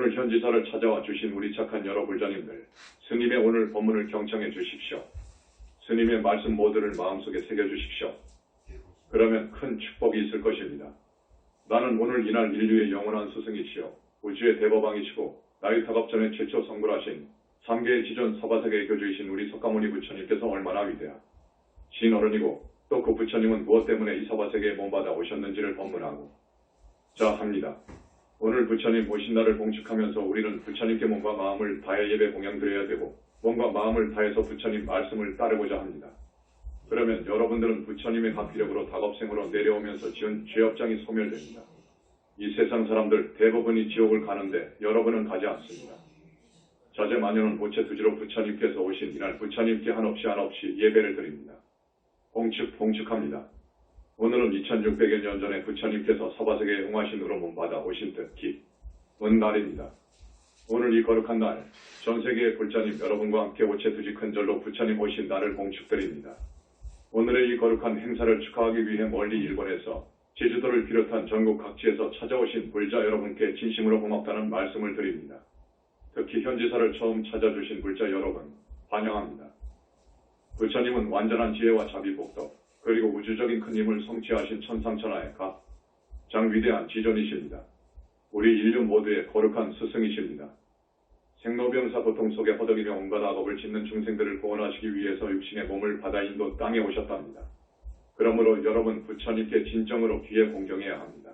오늘 현지사를 찾아와 주신 우리 착한 여러 불자님들, 스님의 오늘 법문을 경청해 주십시오. 스님의 말씀 모두를 마음속에 새겨주십시오. 그러면 큰 축복이 있을 것입니다. 나는 오늘 이날 인류의 영원한 스승이시여 우주의 대법왕이시고 나이타갑 전에 최초 성불하신 3개의 지존 서바세계의 교주이신 우리 석가모니 부처님께서 얼마나 위대하 진어른이고 또 그 부처님은 무엇 때문에 이 서바세계에 몸받아 오셨는지를 법문하고 자 합니다. 오늘 부처님 오신 날을 봉축하면서 우리는 부처님께 몸과 마음을 다해 예배 공양드려야 되고 몸과 마음을 다해서 부처님 말씀을 따르고자 합니다. 그러면 여러분들은 부처님의 합기력으로 다겁생으로 내려오면서 지은 죄업장이 소멸됩니다. 이 세상 사람들 대부분이 지옥을 가는데 여러분은 가지 않습니다. 자제마녀는 모체투지로 부처님께서 오신 이날 부처님께 한없이 예배를 드립니다. 봉축합니다. 오늘은 2600여 년 전에 부처님께서 서바세계에 응화신으로 몸받아 오신 뜻깊은 날입니다. 오늘 이 거룩한 날, 전 세계의 불자님 여러분과 함께 오체투지 큰절로 부처님 오신 날을 봉축드립니다. 오늘의 이 거룩한 행사를 축하하기 위해 멀리 일본에서 제주도를 비롯한 전국 각지에서 찾아오신 불자 여러분께 진심으로 고맙다는 말씀을 드립니다. 특히 현지사를 처음 찾아주신 불자 여러분, 환영합니다. 부처님은 완전한 지혜와 자비복덕, 그리고 우주적인 큰 힘을 성취하신 천상천하의 가장 위대한 지존이십니다. 우리 인류 모두의 거룩한 스승이십니다. 생로병사 고통 속에 허덕이며 온갖 악업을 짓는 중생들을 구원하시기 위해서 육신의 몸을 받아 인도 땅에 오셨답니다. 그러므로 여러분 부처님께 진정으로 귀에 공경해야 합니다.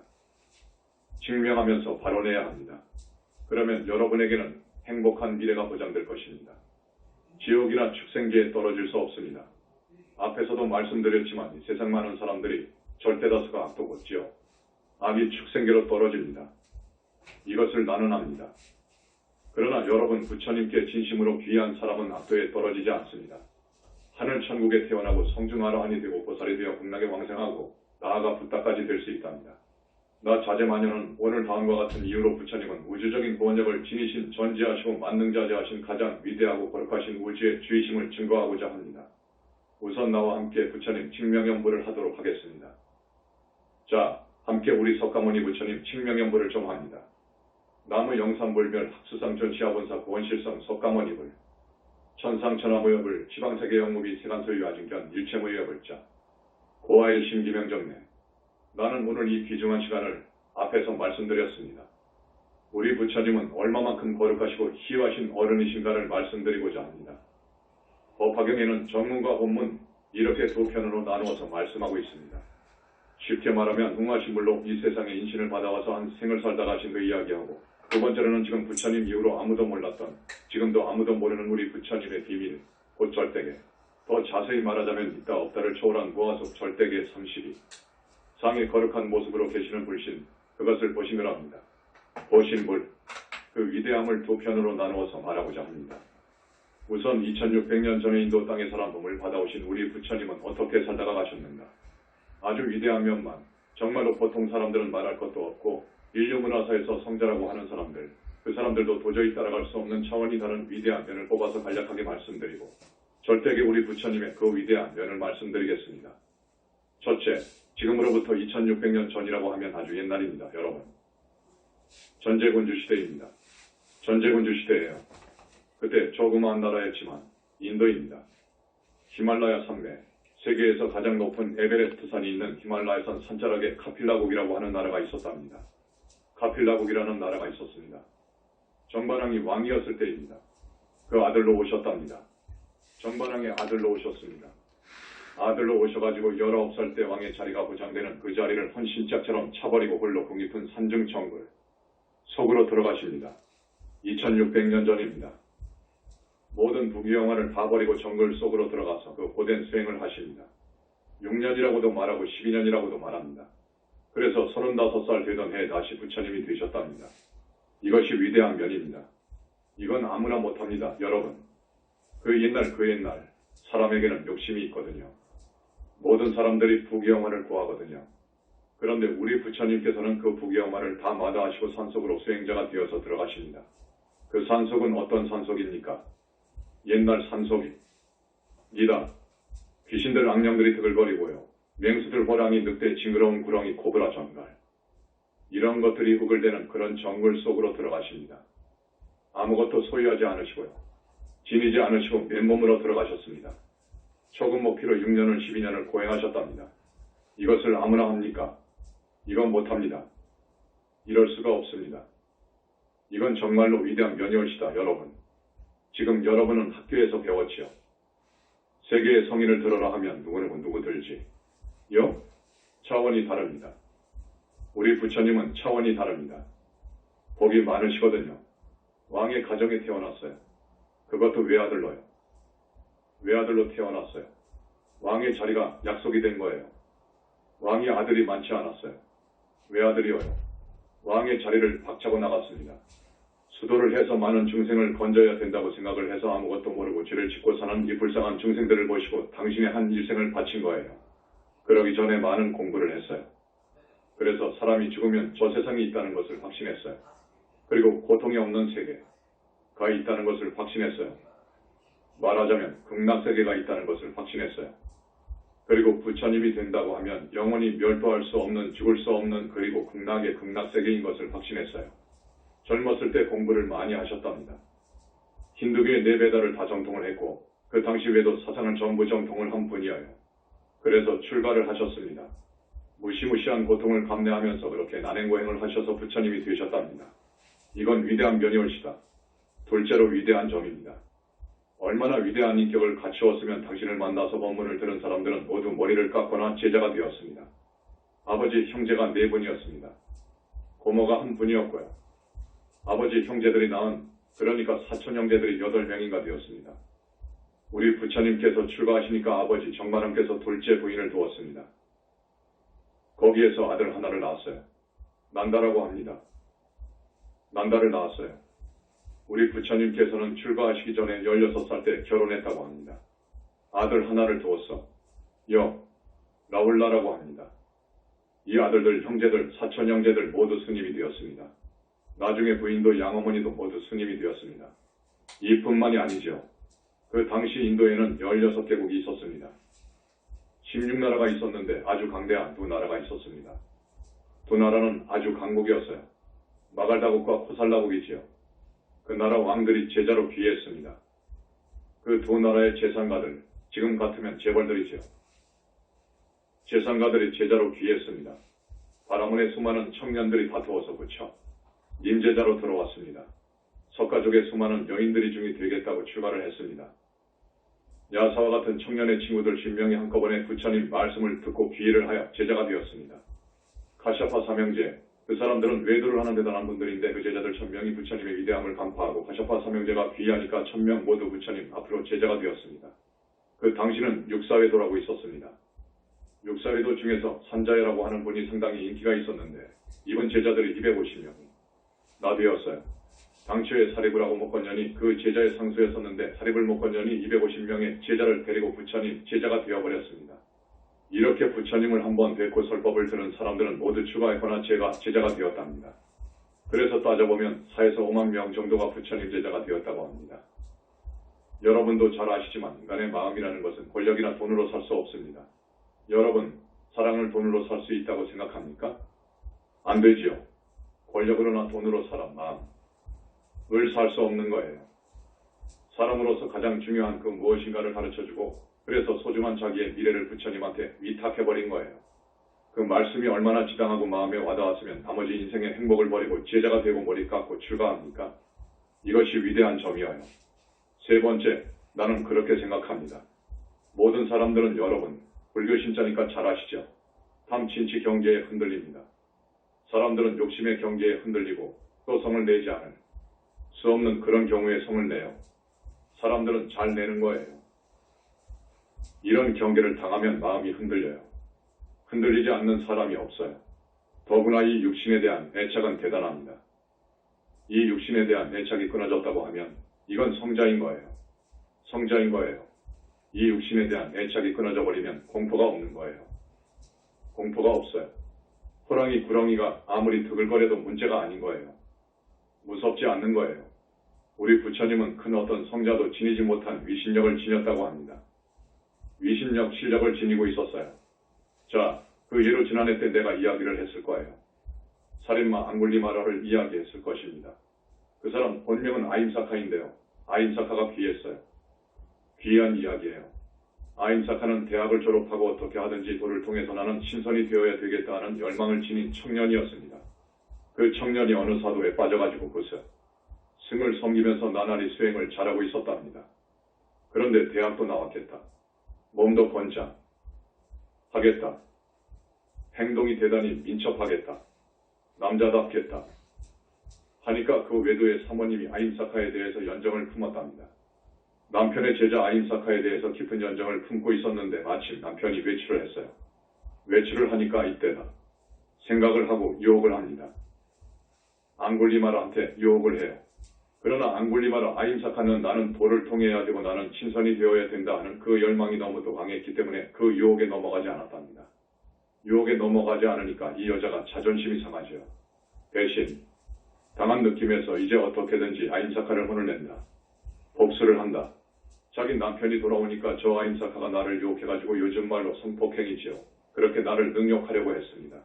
증명하면서 발언해야 합니다. 그러면 여러분에게는 행복한 미래가 보장될 것입니다. 지옥이나 축생계에 떨어질 수 없습니다. 앞에서도 말씀드렸지만 이 세상 많은 사람들이 절대다수가 악도 곧지요. 악이 축생계로 떨어집니다. 이것을 나는 압니다. 그러나 여러분 부처님께 진심으로 귀한 사람은 악도에 떨어지지 않습니다. 하늘 천국에 태어나고 성중아라한이 되고 보살이 되어 극락에 왕생하고 나아가 붓다까지 될 수 있답니다. 나 자제마녀는 오늘 다음과 같은 이유로 부처님은 우주적인 구원력을 지니신 전지하시고 만능자재하신 가장 위대하고 거룩하신 우주의 주이심을 증거하고자 합니다. 우선 나와 함께 부처님 칭명연부를 하도록 하겠습니다. 자, 함께 우리 석가모니 부처님 칭명연부를 좀 합니다. 나무 영산불멸 학수상존 시아본사 고원실성 석가모니불 천상천하무여불 지방세계 영무비 세간소유 아증견 일체무여불자 고아일 심기명정내 나는 오늘 이 귀중한 시간을 앞에서 말씀드렸습니다. 우리 부처님은 얼마만큼 거룩하시고 희유하신 어른이신가를 말씀드리고자 합니다. 법화경에는 정문과 본문 이렇게 두 편으로 나누어서 말씀하고 있습니다. 쉽게 말하면 응화신물로 이 세상에 인신을 받아와서 한 생을 살다 가신 그 이야기하고 두 번째로는 지금 부처님 이후로 아무도 몰랐던 지금도 아무도 모르는 우리 부처님의 비밀 곧 절대계 더 자세히 말하자면 있다 없다를 초월한 무아속 절대계 32 상의 거룩한 모습으로 계시는 불신 그것을 보시느라 합니다. 보신불 그 위대함을 두 편으로 나누어서 말하고자 합니다. 우선 2600년 전에 인도 땅에 살아 몸을 받아오신 우리 부처님은 어떻게 살다가 가셨는가. 아주 위대한 면만 정말로 보통 사람들은 말할 것도 없고 인류 문화사에서 성자라고 하는 사람들 그 사람들도 도저히 따라갈 수 없는 차원이 다른 위대한 면을 뽑아서 간략하게 말씀드리고 절대계 우리 부처님의 그 위대한 면을 말씀드리겠습니다. 첫째, 지금으로부터 2600년 전이라고 하면 아주 옛날입니다. 여러분. 전제군주 시대입니다. 전제군주 시대예요. 그때 조그마한 나라였지만 인도입니다. 히말라야 산맥, 세계에서 가장 높은 에베레스트 산이 있는 히말라야산 산자락에 카필라국이라고 하는 나라가 있었답니다. 카필라국이라는 나라가 있었습니다. 정반왕이 왕이었을 때입니다. 그 아들로 오셨답니다. 정반왕의 아들로 오셨습니다. 아들로 오셔가지고 19살 때 왕의 자리가 보장되는 그 자리를 헌신짝처럼 차버리고 홀로 궁깊은 산중정글 속으로 들어가십니다. 2600년 전입니다. 모든 부귀영화를 다 버리고 정글 속으로 들어가서 그 고된 수행을 하십니다. 6년이라고도 말하고 12년이라고도 말합니다. 그래서 35살 되던 해에 다시 부처님이 되셨답니다. 이것이 위대한 면입니다. 이건 아무나 못합니다. 여러분. 그 옛날 사람에게는 욕심이 있거든요. 모든 사람들이 부귀영화를 구하거든요. 그런데 우리 부처님께서는 그 부귀영화를 다 마다하시고 산속으로 수행자가 되어서 들어가십니다. 그 산속은 어떤 산속입니까? 옛날 산속입니다. 귀신들 악령들이 드글거리고요. 맹수들 호랑이 늑대 징그러운 구렁이 코브라 정갈 이런 것들이 우글대는 그런 정글 속으로 들어가십니다. 아무것도 소유하지 않으시고요. 지니지 않으시고 맨몸으로 들어가셨습니다. 초급 목표로 6년을 12년을 고행하셨답니다. 이것을 아무나 합니까? 이건 못합니다. 이럴 수가 없습니다. 이건 정말로 위대한 면요시다, 여러분. 지금 여러분은 학교에서 배웠지요. 세계의 성인을 들어라 하면 누구들지. 차원이 다릅니다. 우리 부처님은 차원이 다릅니다. 복이 많으시거든요. 왕의 가정에 태어났어요. 그것도 외아들로요. 외아들로 태어났어요. 왕의 자리가 약속이 된 거예요. 왕이 아들이 많지 않았어요. 외아들이요. 왕의 자리를 박차고 나갔습니다. 수도를 해서 많은 중생을 건져야 된다고 생각을 해서 아무것도 모르고 죄를 짓고 사는 이 불쌍한 중생들을 보시고 당신의 한 일생을 바친 거예요. 그러기 전에 많은 공부를 했어요. 그래서 사람이 죽으면 저 세상이 있다는 것을 확신했어요. 그리고 고통이 없는 세계가 있다는 것을 확신했어요. 말하자면 극락세계가 있다는 것을 확신했어요. 그리고 부처님이 된다고 하면 영원히 멸도할 수 없는, 죽을 수 없는, 그리고 극락의 극락세계인 것을 확신했어요. 젊었을 때 공부를 많이 하셨답니다. 힌두교의 4배다를 다 정통을 했고 그 당시 외도 사상을 전부 정통을 한 분이어요. 그래서 출가를 하셨습니다. 무시무시한 고통을 감내하면서 그렇게 난행고행을 하셔서 부처님이 되셨답니다. 이건 위대한 면이올시다. 둘째로 위대한 점입니다. 얼마나 위대한 인격을 갖추었으면 당신을 만나서 법문을 들은 사람들은 모두 머리를 깎거나 제자가 되었습니다. 아버지, 형제가 4분이었습니다. 고모가 1분이었고요. 아버지 형제들이 낳은, 그러니까 사촌 형제들이 8명인가 되었습니다. 우리 부처님께서 출가하시니까 아버지 정만함께서 둘째 부인을 두었습니다. 거기에서 아들 하나를 낳았어요. 난다라고 합니다. 난다를 낳았어요. 우리 부처님께서는 출가하시기 전에 16살 때 결혼했다고 합니다. 아들 하나를 두었어. 라울라라고 합니다. 이 아들들, 형제들, 사촌 형제들 모두 스님이 되었습니다. 나중에 부인도 양어머니도 모두 스님이 되었습니다. 이뿐만이 아니죠. 그 당시 인도에는 16개국이 있었습니다. 16나라가 있었는데 아주 강대한 2나라가 있었습니다. 2나라는 아주 강국이었어요. 마갈다국과 코살라국이지요. 그 나라 왕들이 제자로 귀했습니다. 그 2나라의 재상가들, 지금 같으면 재벌들이지요. 재상가들이 제자로 귀했습니다. 바라문의 수많은 청년들이 다투어서 붙여 님제자로 들어왔습니다. 석가족의 수많은 여인들이 중이 되겠다고 출가를 했습니다. 야사와 같은 청년의 친구들 10명이 한꺼번에 부처님 말씀을 듣고 귀의를 하여 제자가 되었습니다. 카샤파 사명제, 그 사람들은 외도를 하는 대단한 분들인데 그 제자들 1000명이 부처님의 위대함을 간파하고 카샤파 사명제가 귀의하니까 1000명 모두 부처님 앞으로 제자가 되었습니다. 그 당시는 육사외도라고 있었습니다. 육사외도 중에서 산자야라고 하는 분이 상당히 인기가 있었는데 이번 제자들이 250명이 나 되었어요. 당초에 사리부라고 목건년이 그 제자의 상수였었는데 사리불 목건년이 250명의 제자를 데리고 부처님 제자가 되어버렸습니다. 이렇게 부처님을 한번 뵙고 설법을 들은 사람들은 모두 추가했거나 제자가 되었답니다. 그래서 따져보면 4에서 5만 명 정도가 부처님 제자가 되었다고 합니다. 여러분도 잘 아시지만 인간의 마음이라는 것은 권력이나 돈으로 살 수 없습니다. 여러분, 사랑을 돈으로 살 수 있다고 생각합니까? 안 되지요. 권력으로나 돈으로 사람 마음을 살 수 없는 거예요. 사람으로서 가장 중요한 그 무엇인가를 가르쳐주고 그래서 소중한 자기의 미래를 부처님한테 위탁해버린 거예요. 그 말씀이 얼마나 지당하고 마음에 와닿았으면 나머지 인생의 행복을 버리고 제자가 되고 머리 깎고 출가합니까? 이것이 위대한 점이어요. 세 번째, 나는 그렇게 생각합니다. 모든 사람들은 여러분, 불교 신자니까 잘 아시죠? 탐진치 경계에 흔들립니다. 사람들은 욕심의 경계에 흔들리고 또 성을 내지 않을 수 없는 그런 경우에 성을 내요. 사람들은 잘 내는 거예요. 이런 경계를 당하면 마음이 흔들려요. 흔들리지 않는 사람이 없어요. 더구나 이 육신에 대한 애착은 대단합니다. 이 육신에 대한 애착이 끊어졌다고 하면 이건 성자인 거예요. 성자인 거예요. 이 육신에 대한 애착이 끊어져 버리면 공포가 없는 거예요. 공포가 없어요. 호랑이 구렁이가 아무리 드글거려도 문제가 아닌 거예요. 무섭지 않는 거예요. 우리 부처님은 큰 어떤 성자도 지니지 못한 위신력을 지녔다고 합니다. 위신력 실력을 지니고 있었어요. 자, 그 예로 지난해 때 내가 이야기를 했을 거예요. 살인마 앙굴리마라를 이야기했을 것입니다. 그 사람 본명은 아임사카인데요. 아임사카가 귀했어요. 귀한 이야기예요. 아임사카는 대학을 졸업하고 어떻게 하든지 도를 통해서 나는 신선이 되어야 되겠다 하는 열망을 지닌 청년이었습니다. 그 청년이 어느 사도에 빠져가지고 그새 승을 섬기면서 나날이 수행을 잘하고 있었답니다. 그런데 대학도 나왔겠다. 몸도 권장 하겠다. 행동이 대단히 민첩하겠다. 남자답겠다. 하니까 그 외도의 사모님이 아임사카에 대해서 연정을 품었답니다. 남편의 제자 아임사카에 대해서 깊은 연정을 품고 있었는데 마침 남편이 외출을 했어요. 외출을 하니까 이때다. 생각을 하고 유혹을 합니다. 앙굴리마라한테 유혹을 해요. 그러나 앙굴리마라 아임사카는 나는 도를 통해야 되고 나는 신선이 되어야 된다 하는 그 열망이 너무도 강했기 때문에 그 유혹에 넘어가지 않았답니다. 유혹에 넘어가지 않으니까 이 여자가 자존심이 상하죠. 대신 당한 느낌에서 이제 어떻게든지 아임사카를 혼을 낸다. 복수를 한다. 자기 남편이 돌아오니까 저 아임사카가 나를 유혹해가지고 요즘 말로 성폭행이지요. 그렇게 나를 능욕하려고 했습니다.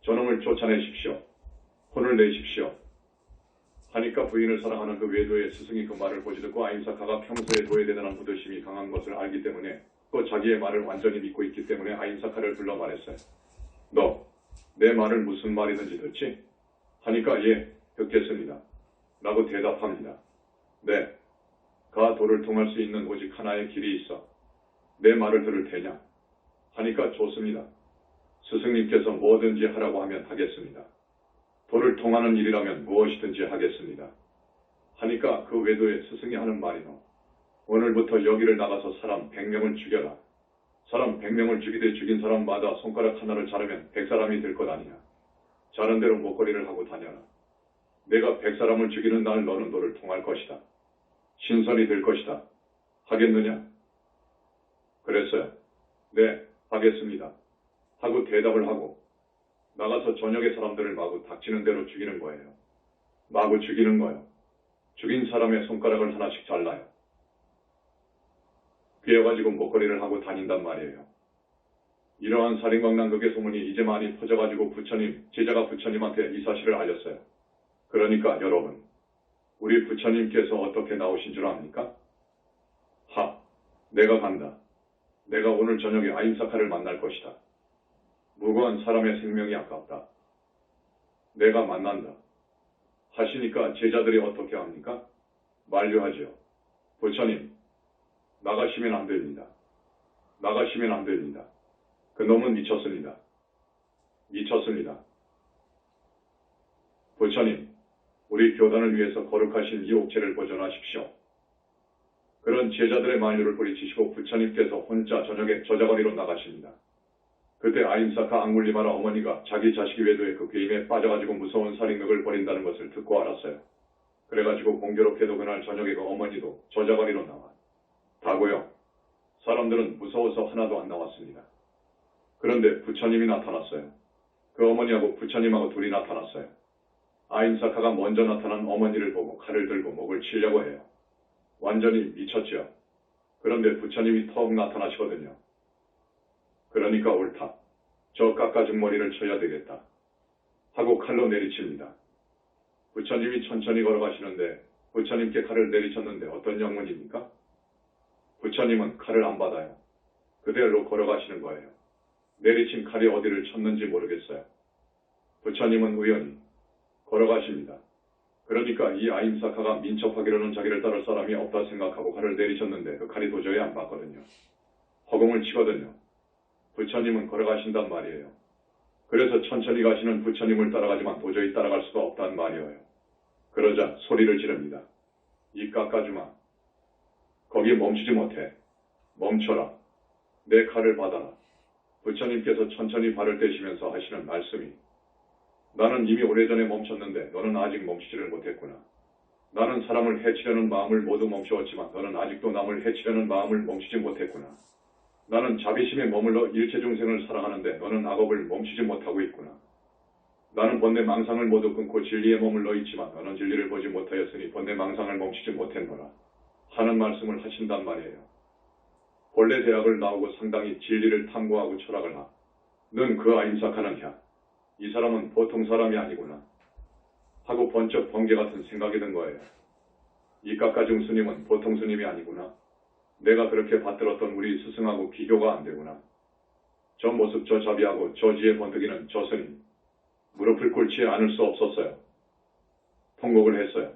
저놈을 쫓아내십시오. 혼을 내십시오. 하니까 부인을 사랑하는 그 외도의 스승이 그 말을 보지 듣고 아임사카가 평소에 도에 대단한 부도심이 강한 것을 알기 때문에 또 자기의 말을 완전히 믿고 있기 때문에 아임사카를 불러 말했어요. 너 내 말을 무슨 말이든지 듣지? 하니까 예, 듣겠습니다. 라고 대답합니다. 네, 가 도를 통할 수 있는 오직 하나의 길이 있어. 내 말을 들을 테냐? 하니까 좋습니다. 스승님께서 뭐든지 하라고 하면 하겠습니다. 도를 통하는 일이라면 무엇이든지 하겠습니다. 하니까 그 외도의 스승이 하는 말이노. 오늘부터 여기를 나가서 사람 100명을 죽여라. 사람 100명을 죽이되 죽인 사람마다 손가락 하나를 자르면 100사람이 될 것 아니냐. 자른 대로 목걸이를 하고 다녀라. 내가 100사람을 죽이는 날 너는 도를 통할 것이다. 신선이 될 것이다. 하겠느냐? 그랬어요. 네, 하겠습니다. 하고 대답을 하고 나가서 저녁에 사람들을 마구 닥치는 대로 죽이는 거예요. 마구 죽이는 거예요. 죽인 사람의 손가락을 하나씩 잘라요. 그래가지고 목걸이를 하고 다닌단 말이에요. 이러한 살인광란극의 소문이 이제 많이 퍼져가지고 제자가 부처님한테 이 사실을 알렸어요. 그러니까 여러분, 우리 부처님께서 어떻게 나오신 줄 압니까? 내가 간다. 내가 오늘 저녁에 아임사카를 만날 것이다. 무고한 사람의 생명이 아깝다. 내가 만난다. 하시니까 제자들이 어떻게 합니까? 만류하지요. 부처님, 나가시면 안 됩니다. 나가시면 안 됩니다. 그 놈은 미쳤습니다. 미쳤습니다. 부처님, 우리 교단을 위해서 거룩하신 이 옥체를 보존하십시오. 그런 제자들의 만류를 뿌리치시고 부처님께서 혼자 저녁에 저자거리로 나가십니다. 그때 아임사카 앙굴리마라 어머니가 자기 자식이 외도의 그 괴임에 빠져가지고 무서운 살인극을 벌인다는 것을 듣고 알았어요. 그래가지고 공교롭게도 그날 저녁에 그 어머니도 저자거리로 나와. 다고요. 사람들은 무서워서 하나도 안 나왔습니다. 그런데 부처님이 나타났어요. 그 어머니하고 부처님하고 둘이 나타났어요. 아임사카가 먼저 나타난 어머니를 보고 칼을 들고 목을 치려고 해요. 완전히 미쳤죠. 그런데 부처님이 턱 나타나시거든요. 그러니까 옳다. 저 깎아준 머리를 쳐야 되겠다. 하고 칼로 내리칩니다. 부처님이 천천히 걸어가시는데 부처님께 칼을 내리쳤는데 어떤 영문입니까? 부처님은 칼을 안 받아요. 그대로 걸어가시는 거예요. 내리친 칼이 어디를 쳤는지 모르겠어요. 부처님은 우연히 걸어가십니다. 그러니까 이 아임사카가 민첩하기로는 자기를 따를 사람이 없다 생각하고 칼을 내리쳤는데 그 칼이 도저히 안 받거든요. 허공을 치거든요. 부처님은 걸어가신단 말이에요. 그래서 천천히 가시는 부처님을 따라가지만 도저히 따라갈 수가 없단 말이에요. 그러자 소리를 지릅니다. 이 깎아주마. 거기 멈추지 못해. 멈춰라. 내 칼을 받아라. 부처님께서 천천히 발을 떼시면서 하시는 말씀이 나는 이미 오래전에 멈췄는데 너는 아직 멈추지를 못했구나. 나는 사람을 해치려는 마음을 모두 멈추었지만 너는 아직도 남을 해치려는 마음을 멈추지 못했구나. 나는 자비심에 머물러 일체중생을 사랑하는데 너는 악업을 멈추지 못하고 있구나. 나는 번뇌 망상을 모두 끊고 진리에 머물러 있지만 너는 진리를 보지 못하였으니 번뇌 망상을 멈추지 못했노라. 하는 말씀을 하신단 말이에요. 본래 대학을 나오고 상당히 진리를 탐구하고 철학을 하. 는 그 아임사카는 이 사람은 보통 사람이 아니구나. 하고 번쩍 번개 같은 생각이 든 거예요. 이 깎아중 스님은 보통 스님이 아니구나. 내가 그렇게 받들었던 우리 스승하고 비교가 안 되구나. 저 모습, 저 자비하고 저 지혜 번뜩이는 저 스님. 무릎을 꿇지 않을 수 없었어요. 통곡을 했어요.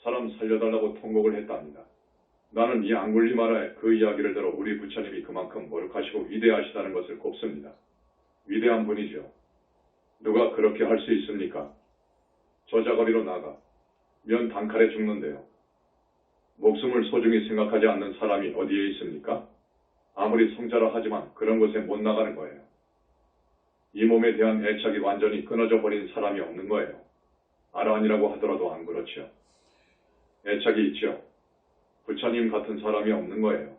사람 살려달라고 통곡을 했답니다. 나는 이 앙굴리마라의 그 이야기를 들어 우리 부처님이 그만큼 거룩하시고 위대하시다는 것을 곱습니다. 위대한 분이죠. 누가 그렇게 할 수 있습니까? 저자거리로 나가 면 단칼에 죽는데요. 목숨을 소중히 생각하지 않는 사람이 어디에 있습니까? 아무리 성자라 하지만 그런 곳에 못 나가는 거예요. 이 몸에 대한 애착이 완전히 끊어져 버린 사람이 없는 거예요. 아라한이라고 하더라도 안 그렇죠. 애착이 있죠. 부처님 같은 사람이 없는 거예요.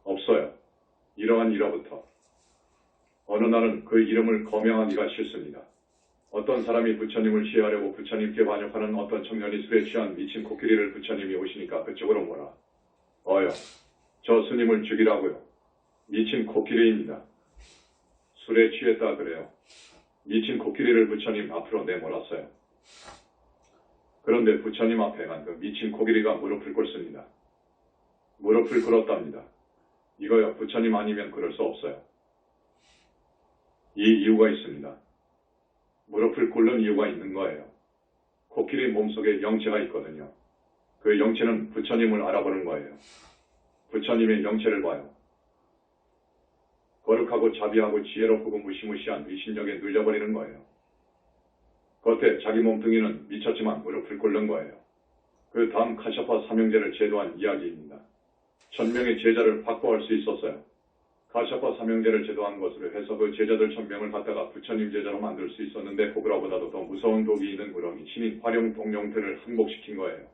없어요. 이러한 일화부터. 어느 날은 그 이름을 거명하기가 싫습니다. 어떤 사람이 부처님을 시해하려고 부처님께 반역하는 어떤 청년이 술에 취한 미친 코끼리를 부처님이 오시니까 그쪽으로 몰아. 저 스님을 죽이라고요. 미친 코끼리입니다. 술에 취했다 그래요. 미친 코끼리를 부처님 앞으로 내몰았어요. 그런데 부처님 앞에 간 그 미친 코끼리가 무릎을 꿇습니다. 무릎을 꿇었답니다. 이거요, 부처님 아니면 그럴 수 없어요. 이 이유가 있습니다. 무릎을 꿇는 이유가 있는 거예요. 코끼리 몸속에 영체가 있거든요. 그 영체는 부처님을 알아보는 거예요. 부처님의 영체를 봐요. 거룩하고 자비하고 지혜롭고 무시무시한 위신력에 눌려버리는 거예요. 겉에 자기 몸뚱이는 미쳤지만 무릎을 꿇는 거예요. 그 다음 카샤파 삼형제를 제도한 이야기입니다. 1000명의 제자를 확보할 수 있었어요. 카샤파 삼형제를 제도한 것으로 해서 그 제자들 1000명을 갖다가 부처님 제자로 만들 수 있었는데 고구라보다도 더 무서운 독이 있는 구렁이 신인 활용 동룡들을 항복시킨 거예요.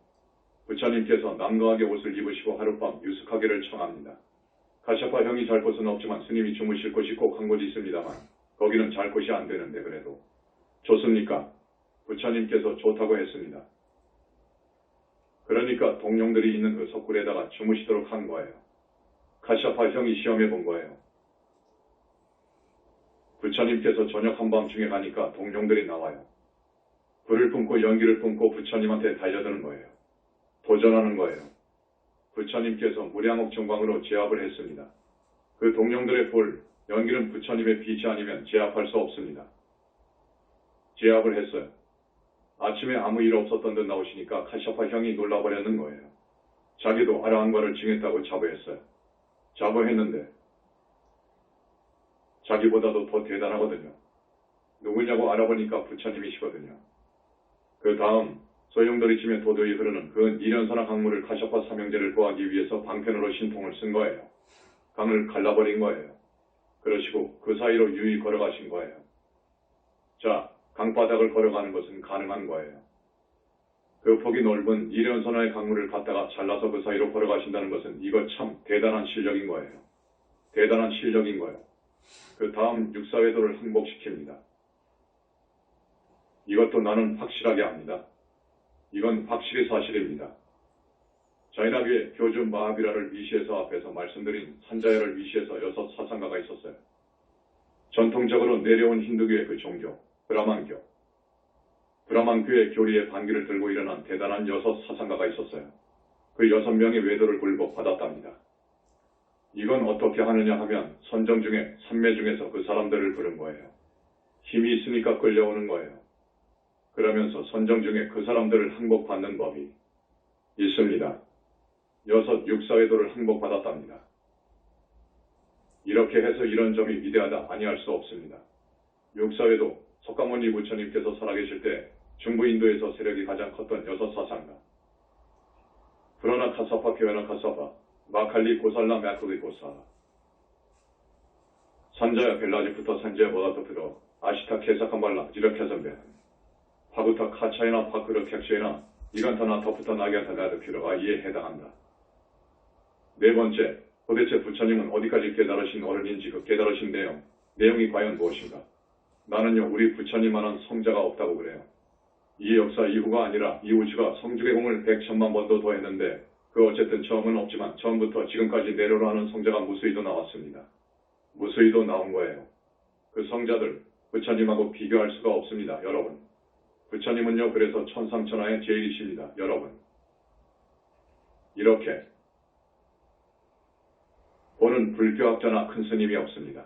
부처님께서 남거하게 옷을 입으시고 하룻밤 유숙하기를 청합니다. 카샤파 형이 잘 곳은 없지만 스님이 주무실 곳이 꼭 한 곳이 있습니다만 거기는 잘 곳이 안 되는데 그래도 좋습니까? 부처님께서 좋다고 했습니다. 그러니까 동룡들이 있는 그 석굴에다가 주무시도록 한 거예요. 카샤파 형이 시험해 본 거예요. 부처님께서 저녁 한밤중에 가니까 동룡들이 나와요. 불을 뿜고 연기를 뿜고 부처님한테 달려드는 거예요. 도전하는 거예요. 부처님께서 무량옥 정광으로 제압을 했습니다. 그 동룡들의 불, 연기는 부처님의 빛이 아니면 제압할 수 없습니다. 제압을 했어요. 아침에 아무 일 없었던 듯 나오시니까 카샤파 형이 놀라버렸는 거예요. 자기도 아라한과를 증했다고 자부했어요. 자부했는데 자기보다도 더 대단하거든요. 누구냐고 알아보니까 부처님이시거든요. 그 다음 소용돌이 치며 도도히 흐르는 그 니련선한 강물을 카샤파 삼형제를 구하기 위해서 방편으로 신통을 쓴 거예요. 강을 갈라버린 거예요. 그러시고 그 사이로 유유히 걸어가신 거예요. 자, 강바닥을 걸어가는 것은 가능한 거예요. 그 폭이 넓은 니련선화의 강물을 갖다가 잘라서 그 사이로 걸어가신다는 것은 이거 참 대단한 실력인 거예요. 대단한 실력인 거예요. 그 다음 육사회도를 항복시킵니다. 이것도 나는 확실하게 압니다. 이건 확실히 사실입니다. 자이나비의 교주 마하비라를 위시해서 앞에서 말씀드린 산자야를 위시해서 6 사상가가 있었어요. 전통적으로 내려온 힌두교의 그 종교, 브라만교. 브라만교의 교리의 반기를 들고 일어난 대단한 6 사상가가 있었어요. 그 6명의 외도를 굴복받았답니다. 이건 어떻게 하느냐 하면 선정 중에 산매 중에서 그 사람들을 부른 거예요. 힘이 있으니까 끌려오는 거예요. 그러면서 선정 중에 그 사람들을 항복받는 법이 있습니다. 6 육사회도를 항복받았답니다. 이렇게 해서 이런 점이 위대하다 아니할 수 없습니다. 육사회도 석가모니 부처님께서 살아계실 때 중부인도에서 세력이 가장 컸던 6 사상가. 브라나 카사파, 교야나 카사파, 마칼리 고살라 마칼리 고사, 산자야 벨라지부터 산자야 보다토프도 아시타 케사칸발라 지르케선베 파구타 카차이나 파크르 캡시에나 이간타나 터프타 나기한타 나드피로가 이에 해당한다. 네 번째, 도대체 부처님은 어디까지 깨달으신 어른인지 그 깨달으신 내용이 과연 무엇인가? 나는요, 우리 부처님만한 성자가 없다고 그래요. 이 역사 이후가 아니라 이 우주가 성주의 공을 100천만 번도 더 했는데 그 어쨌든 처음은 없지만 처음부터 지금까지 내로라 하는 성자가 무수히도 나왔습니다. 무수히도 나온 거예요. 그 성자들 부처님하고 비교할 수가 없습니다. 여러분. 부처님은요, 그래서 천상천하의 제일이십니다, 여러분. 이렇게 보는 불교학자나 큰 스님이 없습니다.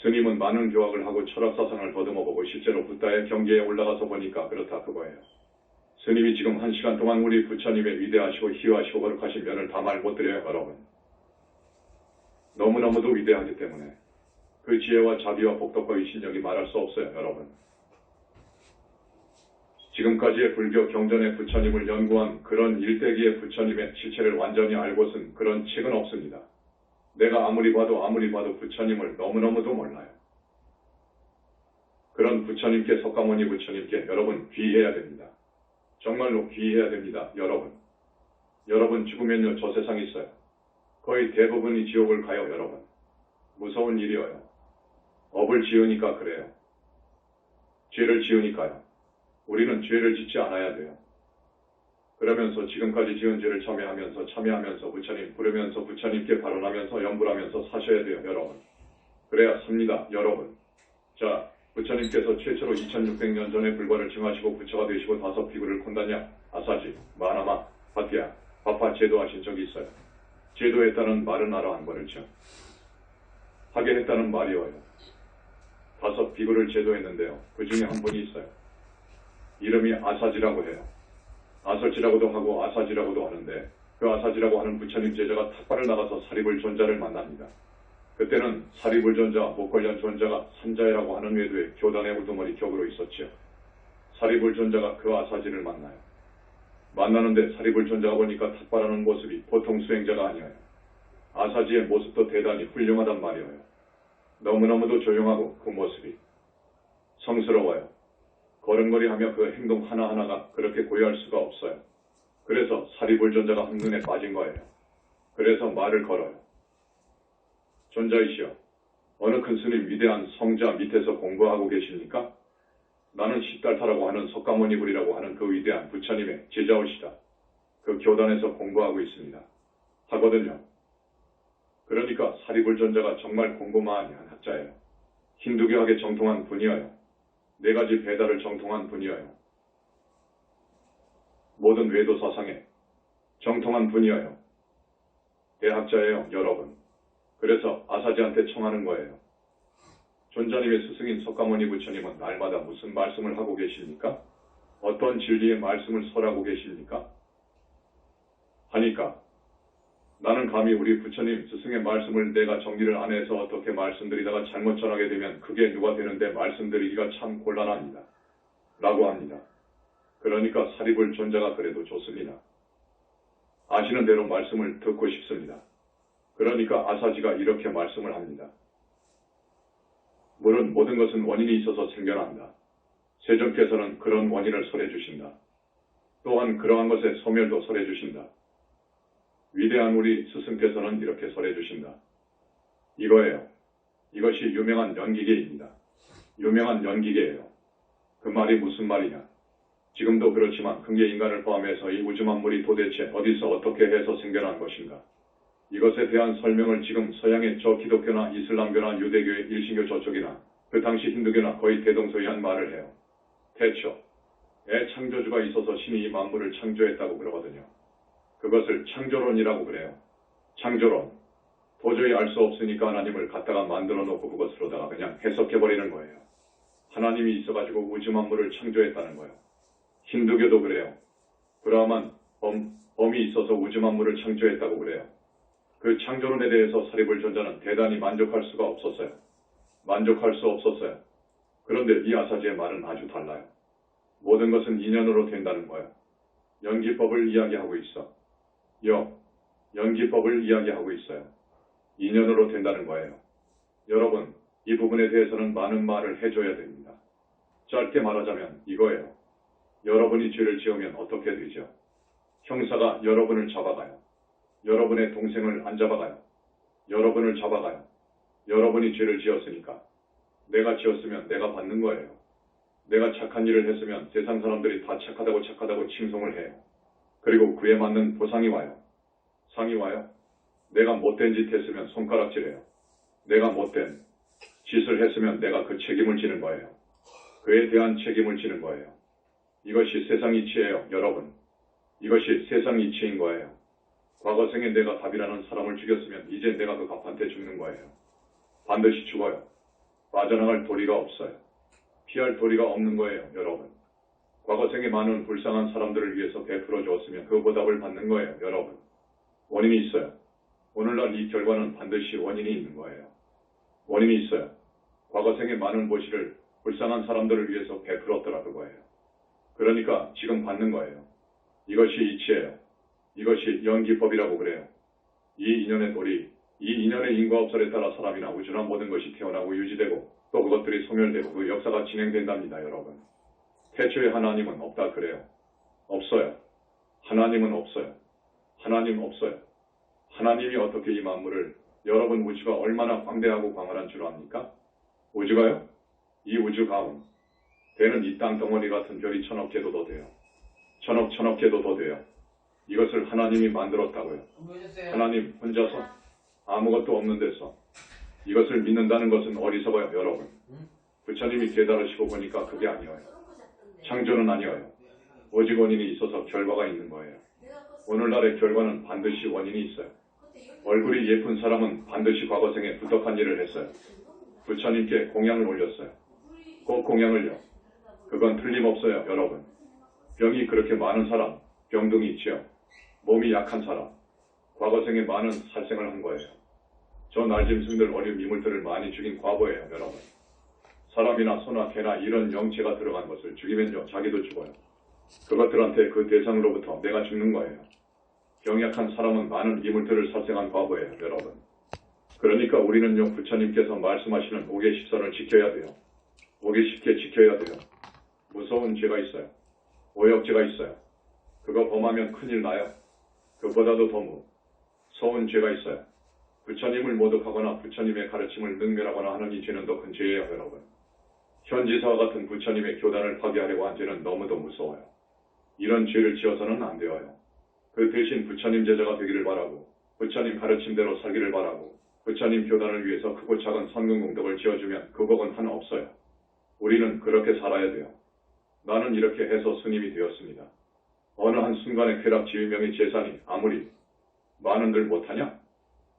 스님은 많은 교학을 하고 철학사상을 더듬어보고 실제로 붓다의 경계에 올라가서 보니까 그렇다 그거예요. 스님이 지금 1시간 동안 우리 부처님의 위대하시고 희화하시고 거룩하신 면을 다 말 못 드려요, 여러분. 너무너무도 위대하기 때문에 그 지혜와 자비와 복덕과 위신력이 말할 수 없어요, 여러분. 지금까지의 불교 경전의 부처님을 연구한 그런 일대기의 부처님의 실체를 완전히 알고선 그런 책은 없습니다. 내가 아무리 봐도 부처님을 너무너무도 몰라요. 그런 부처님께, 석가모니 부처님께 여러분 귀해야 됩니다. 정말로 귀해야 됩니다, 여러분. 여러분 죽으면요, 저 세상에 있어요. 거의 대부분이 지옥을 가요, 여러분. 무서운 일이에요. 업을 지으니까 그래요. 죄를 지으니까요. 우리는 죄를 짓지 않아야 돼요. 그러면서 지금까지 지은 죄를 참여하면서 부처님 부르면서 부처님께 발언하면서 연불하면서 사셔야 돼요, 여러분. 그래야 삽니다, 여러분. 자, 부처님께서 최초로 2600년 전에 불과를 증하시고 부처가 되시고 5 비구를 곤단냐, 아사지, 마나마, 바티야, 바파 제도하신 적이 있어요. 제도했다는 말은 알아 안 버렸죠. 하게 했다는 말이어요. 5 비구를 제도했는데요. 그 중에 한 분이 있어요. 이름이 아사지라고 해요. 아설지라고도 하고 아사지라고도 하는데 그 아사지라고 하는 부처님 제자가 탁발을 나가서 사리불존자를 만납니다. 그때는 사리불존자와 목걸련 존자가 삼자이라고 하는 외도에 교단의 우두머리 격으로 있었지요. 사리불존자가 그 아사지를 만나요. 만나는데 사리불존자가 보니까 탁발하는 모습이 보통 수행자가 아니에요. 아사지의 모습도 대단히 훌륭하단 말이에요. 너무너무도 조용하고 그 모습이 성스러워요. 걸음걸이하며 그 행동 하나하나가 그렇게 고요할 수가 없어요. 그래서 사리불존자가 한눈에 빠진 거예요. 그래서 말을 걸어요. 존자이시여, 어느 큰 스님 위대한 성자 밑에서 공부하고 계십니까? 나는 시달타라고 하는 석가모니불이라고 하는 그 위대한 부처님의 제자오시다. 그 교단에서 공부하고 있습니다. 하거든요. 그러니까 사리불존자가 정말 공부 많이 한 학자예요. 힌두교학에 정통한 분이어요. 4가지 배다를 정통한 분이어요. 모든 외도 사상에 정통한 분이어요. 대학자예요, 여러분. 그래서 아사지한테 청하는 거예요. 존자님의 스승인 석가모니 부처님은 날마다 무슨 말씀을 하고 계십니까? 어떤 진리의 말씀을 설하고 계십니까? 하니까 나는 감히 우리 부처님 스승의 말씀을 내가 정리를 안 해서 어떻게 말씀드리다가 잘못 전하게 되면 그게 누가 되는데 말씀드리기가 참 곤란합니다. 라고 합니다. 그러니까 사리불존자가 그래도 좋습니다. 아시는 대로 말씀을 듣고 싶습니다. 그러니까 아사지가 이렇게 말씀을 합니다. 물은 모든 것은 원인이 있어서 생겨난다. 세존께서는 그런 원인을 설해주신다. 또한 그러한 것의 소멸도 설해주신다. 위대한 우리 스승께서는 이렇게 설해주신다. 이거예요. 이것이 유명한 연기계입니다. 유명한 연기계예요. 그 말이 무슨 말이냐. 지금도 그렇지만 근계 인간을 포함해서 이 우주 만물이 도대체 어디서 어떻게 해서 생겨난 것인가. 이것에 대한 설명을 지금 서양의 저 기독교나 이슬람교나 유대교의 일신교 저쪽이나 그 당시 힌두교나 거의 대동소이한 말을 해요. 태초, 창조주가 있어서 신이 이 만물을 창조했다고 그러거든요. 그것을 창조론이라고 그래요. 창조론. 도저히 알 수 없으니까 하나님을 갖다가 만들어 놓고 그것으로다가 그냥 해석해버리는 거예요. 하나님이 있어가지고 우주 만물을 창조했다는 거예요. 힌두교도 그래요. 브라만, 범이 있어서 우주 만물을 창조했다고 그래요. 그 창조론에 대해서 사리불존자는 대단히 만족할 수가 없었어요. 만족할 수 없었어요. 그런데 이 아사지의 말은 아주 달라요. 모든 것은 인연으로 된다는 거예요. 연기법을 이야기하고 있어. 연기법을 이야기하고 있어요. 인연으로 된다는 거예요. 여러분, 이 부분에 대해서는 많은 말을 해줘야 됩니다. 짧게 말하자면 이거예요. 여러분이 죄를 지으면 어떻게 되죠? 형사가 여러분을 잡아가요. 여러분의 동생을 안 잡아가요. 여러분을 잡아가요. 여러분이 죄를 지었으니까. 내가 지었으면 내가 받는 거예요. 내가 착한 일을 했으면 세상 사람들이 다 착하다고 칭송을 해요. 그리고 그에 맞는 보상이 와요. 상이 와요. 내가 못된 짓 했으면 손가락질해요. 내가 못된 짓을 했으면 내가 그 책임을 지는 거예요. 그에 대한 책임을 지는 거예요. 이것이 세상 이치예요, 여러분. 이것이 세상 이치인 거예요. 과거 생에 내가 답이라는 사람을 죽였으면 이제 내가 그 갑한테 죽는 거예요. 반드시 죽어요. 빠져나갈 도리가 없어요. 피할 도리가 없는 거예요, 여러분. 과거 생에 많은 불쌍한 사람들을 위해서 베풀어 주었으면 그 보답을 받는 거예요, 여러분. 원인이 있어요. 오늘날 이 결과는 반드시 원인이 있는 거예요. 원인이 있어요. 과거 생에 많은 보시를 불쌍한 사람들을 위해서 베풀었더라 그거예요. 그러니까 지금 받는 거예요. 이것이 이치예요. 이것이 연기법이라고 그래요. 이 인연의 도리, 이 인연의 인과업설에 따라 사람이나 우주나 모든 것이 태어나고 유지되고 또 그것들이 소멸되고 그 역사가 진행된답니다, 여러분. 태초에 하나님은 없다 그래요. 없어요. 하나님은 없어요. 하나님 없어요. 하나님이 어떻게 이 만물을, 여러분 우주가 얼마나 광대하고 광활한 줄 압니까? 우주가요? 이 우주 가운 대는 이 땅덩어리 같은 별이 1000억 개도 더 돼요. 1000억 개도 더 돼요. 이것을 하나님이 만들었다고요. 하나님 혼자서 아무것도 없는 데서 이것을 믿는다는 것은 어리석어요, 여러분. 부처님이 깨달으시고 보니까 그게 아니에요. 창조는 아니에요. 오직 원인이 있어서 결과가 있는 거예요. 오늘날의 결과는 반드시 원인이 있어요. 얼굴이 예쁜 사람은 반드시 과거생에 부덕한 일을 했어요. 부처님께 공양을 올렸어요. 꼭 공양을요. 그건 틀림없어요, 여러분. 병이 그렇게 많은 사람, 병둥이 있지요. 몸이 약한 사람, 과거생에 많은 살생을 한 거예요. 저 날짐승들 어린 미물들을 많이 죽인 과거예요, 여러분. 사람이나 소나 개나 이런 영체가 들어간 것을 죽이면요, 자기도 죽어요. 그것들한테 그 대상으로부터 내가 죽는 거예요. 병약한 사람은 많은 이물들을 살생한 과거예요, 여러분. 그러니까 우리는요, 부처님께서 말씀하시는 5개 십선을 지켜야 돼요. 5개 십계 지켜야 돼요. 무서운 죄가 있어요. 오역죄가 있어요. 그거 범하면 큰일 나요. 그보다도 더 무서운 죄가 있어요. 부처님을 모독하거나 부처님의 가르침을 능멸하거나 하는 이 죄는 더 큰 죄예요, 여러분. 현지사와 같은 부처님의 교단을 파괴하려고 한 죄는 너무도 무서워요. 이런 죄를 지어서는 안 되어요. 그 대신 부처님 제자가 되기를 바라고, 부처님 가르침대로 살기를 바라고, 부처님 교단을 위해서 크고 작은 선근공덕을 지어주면 그 복은 하나 없어요. 우리는 그렇게 살아야 돼요. 나는 이렇게 해서 스님이 되었습니다. 어느 한 순간에 쾌락지휘명의 재산이 아무리 많은들 못하냐?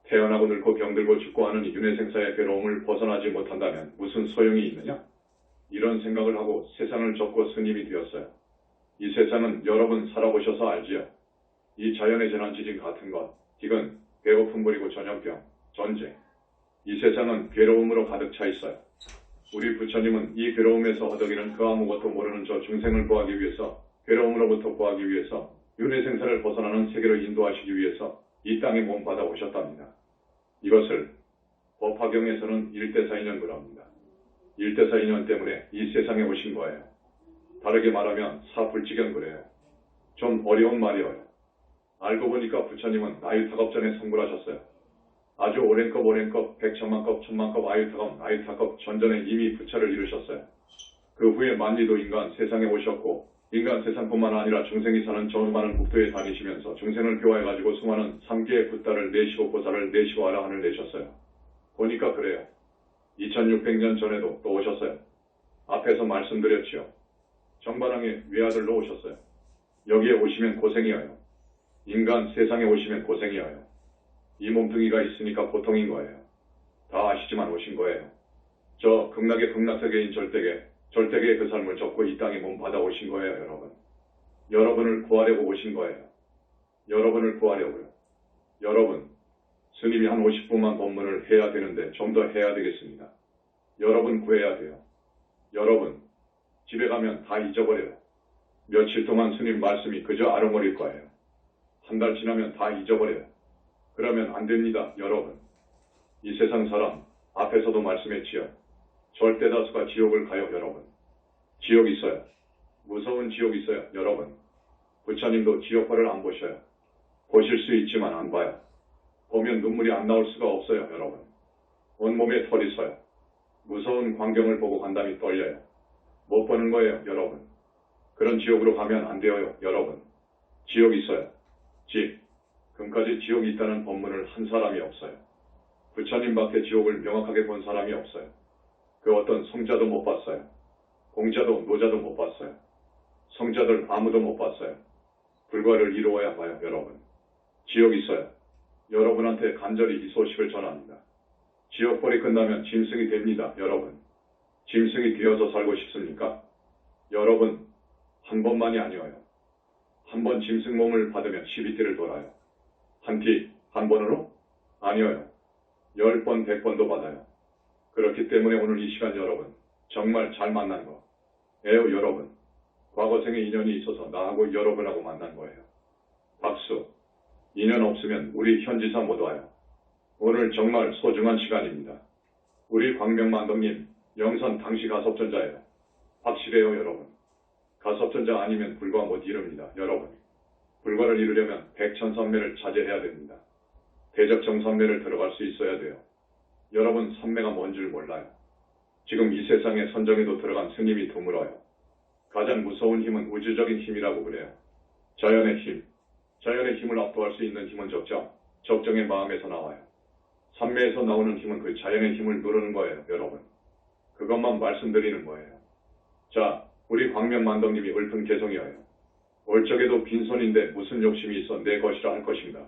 태어나고 늙고 병들고 죽고 하는 이 윤회생사의 괴로움을 벗어나지 못한다면 무슨 소용이 있느냐? 이런 생각을 하고 세상을 접고 스님이 되었어요. 이 세상은 여러분 살아보셔서 알지요. 이 자연의 재난 지진 같은 것, 기근, 배고픔 그리고 전염병, 전쟁. 이 세상은 괴로움으로 가득 차 있어요. 우리 부처님은 이 괴로움에서 허덕이는 그 아무것도 모르는 저 중생을 구하기 위해서, 괴로움으로부터 구하기 위해서, 윤회생사를 벗어나는 세계로 인도하시기 위해서 이 땅에 몸 받아 오셨답니다. 이것을 법화경에서는 일대사인연구라 합니다. 일대사인연 때문에 이 세상에 오신 거예요. 다르게 말하면 사불지견 좀 어려운 말이에요. 알고 보니까 부처님은 아유타급 전에 성불하셨어요. 아주 오랜급, 백천만급, 천만급 아유타급 전전에 이미 부처를 이루셨어요. 그 후에 만리도 인간 세상에 오셨고, 인간 세상뿐만 아니라 중생이 사는 저 많은 국토에 다니시면서 중생을 교화해가지고 수많은 3개의 붓다를 내시고 보살을 내시고 아라한을 내셨어요. 보니까 그래요. 2600년 전에도 또 오셨어요. 앞에서 말씀드렸지요. 정반왕의 외아들로 오셨어요. 여기에 오시면 고생이에요. 인간 세상에 오시면 고생이에요. 이 몸뚱이가 있으니까 보통인 거예요. 다 아시지만 오신 거예요. 저 극락의 극락세계인 절대계의 그 삶을 접고 이 땅에 몸 받아오신 거예요, 여러분. 여러분을 구하려고 오신 거예요. 여러분을 구하려고요. 여러분, 스님이 한 50분만 법문을 해야 되는데 좀 더 해야 되겠습니다. 여러분 구해야 돼요. 여러분, 집에 가면 다 잊어버려요. 며칠 동안 스님 말씀이 그저 아롱거릴 거예요. 한 달 지나면 다 잊어버려요. 그러면 안 됩니다, 여러분. 이 세상 사람 앞에서도 말씀했지요. 절대 다수가 지옥을 가요, 여러분. 지옥 있어요. 무서운 지옥 있어요, 여러분. 부처님도 지옥화를 안 보셔요. 보실 수 있지만 안 봐요. 보면 눈물이 안 나올 수가 없어요, 여러분. 온몸에 털이 서요. 무서운 광경을 보고 간담이 떨려요. 못 보는 거예요, 여러분. 그런 지옥으로 가면 안 돼요, 여러분. 지옥 있어요. 금까지 지옥이 있다는 법문을 한 사람이 없어요. 부처님밖에 지옥을 명확하게 본 사람이 없어요. 그 어떤 성자도 못 봤어요. 공자도 노자도 못 봤어요. 성자들 아무도 못 봤어요. 불과를 이루어야 봐요, 여러분. 지옥 있어요. 여러분한테 간절히 이 소식을 전합니다. 지옥벌이 끝나면 짐승이 됩니다, 여러분. 짐승이 되어서 살고 싶습니까? 여러분, 한 번만이 아니어요. 한 번 짐승 몸을 받으면 12띠를 돌아요. 한 번으로? 아니어요. 10번, 100번도 받아요. 그렇기 때문에 오늘 이 시간 여러분, 정말 잘 만난 거. 에요, 여러분. 과거생에 인연이 있어서 나하고 여러분하고 만난 거예요. 박수. 인연 없으면 우리 현지사 못 와요. 오늘 정말 소중한 시간입니다. 우리 광명만덕님, 영산 당시 가섭전자예요. 확실해요, 여러분. 가섭전자 아니면 불과 못 이룹니다, 여러분. 불과를 이루려면 백천삼매를 자제해야 됩니다. 대적정삼매를 들어갈 수 있어야 돼요. 여러분, 삼매가 뭔 줄 몰라요. 지금 이 세상에 선정에도 들어간 스님이 드물어요. 가장 무서운 힘은 우주적인 힘이라고 그래요. 자연의 힘. 자연의 힘을 압도할 수 있는 힘은 적정. 적정의 마음에서 나와요. 삼매에서 나오는 힘은 그 자연의 힘을 누르는 거예요, 여러분. 그것만 말씀드리는 거예요. 자, 우리 광명만덕님이 읊은 개성이어요. 올 적에도 빈손인데 무슨 욕심이 있어 내 것이라 할 것인가.